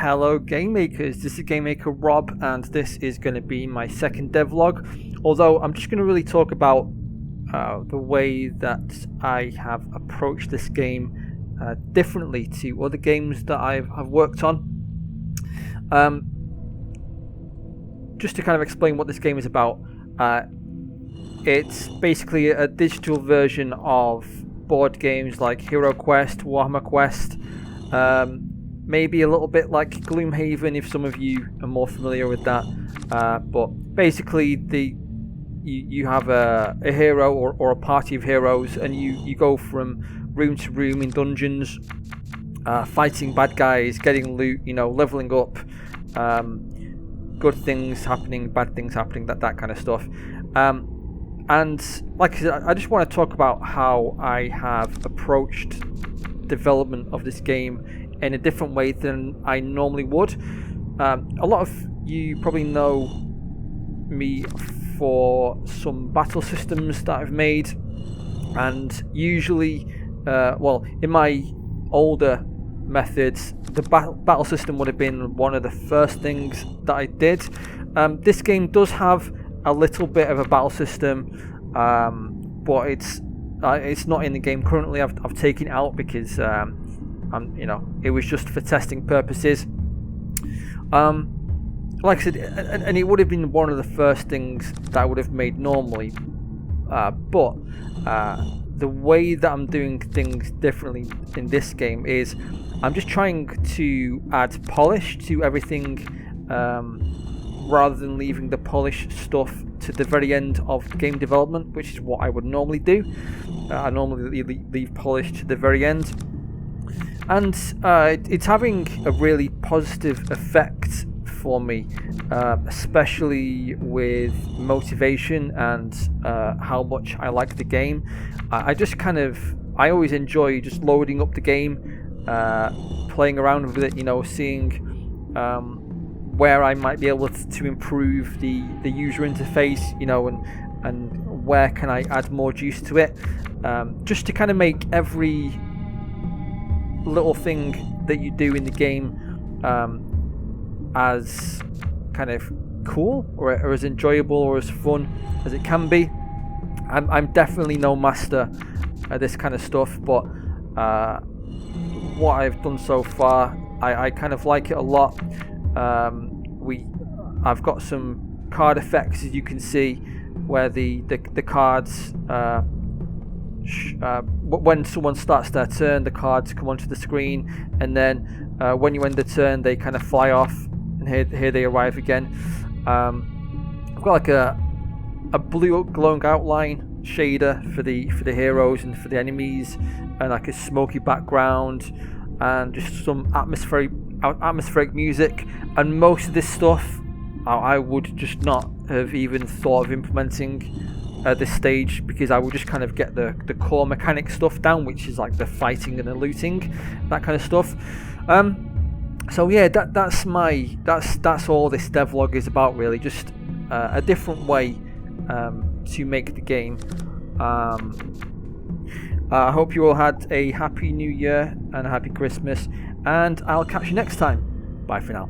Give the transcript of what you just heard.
Hello GameMakers, this is GameMaker Rob, and this is going to be my second devlog, although I'm just going to really talk about the way that I have approached this game differently to other games that I've worked on. Just to kind of explain what this game is about, it's basically a digital version of board games like HeroQuest, Warhammer Quest, maybe a little bit like Gloomhaven if some of you are more familiar with that, but basically you have a hero or a party of heroes, and you go from room to room in dungeons, fighting bad guys, getting loot, leveling up, good things happening, bad things happening, that kind of stuff. And like I said, I just want to talk about how I have approached development of this game in a different way than I normally would. A lot of you probably know me for some battle systems that I've made, and usually, in my older methods, the battle system would have been one of the first things that I did. This game does have a little bit of a battle system, but it's not in the game currently. I've taken it out because it was just for testing purposes. Like I said, and it would have been one of the first things that I would have made normally, but the way that I'm doing things differently in this game is I'm just trying to add polish to everything, rather than leaving the polish stuff to the very end of game development, which is what I would normally do. I normally leave polish to the very end, and it's having a really positive effect for me, especially with motivation and how much I like the game. I always enjoy just loading up the game, playing around with it, seeing where I might be able to improve the user interface, and where can I add more juice to it, just to kind of make every little thing that you do in the game as kind of cool or as enjoyable or as fun as it can be. I'm definitely no master at this kind of stuff, but what I've done so far, I kind of like it a lot. I've got some card effects, as you can see, where the cards, when someone starts their turn, the cards come onto the screen, and then when you end the turn, they kind of fly off, and here they arrive again. I've got like a blue glowing outline shader for the heroes and for the enemies, and like a smoky background, and just some atmospheric music. And most of this stuff I would just not have even thought of implementing at this stage, because I would just kind of get the core mechanic stuff down, which is like the fighting and the looting, that kind of stuff. So yeah, that's all this devlog is about, really. Just a different way to make the game. I hope you all had a happy new year and a happy Christmas, and I'll catch you next time. Bye for now.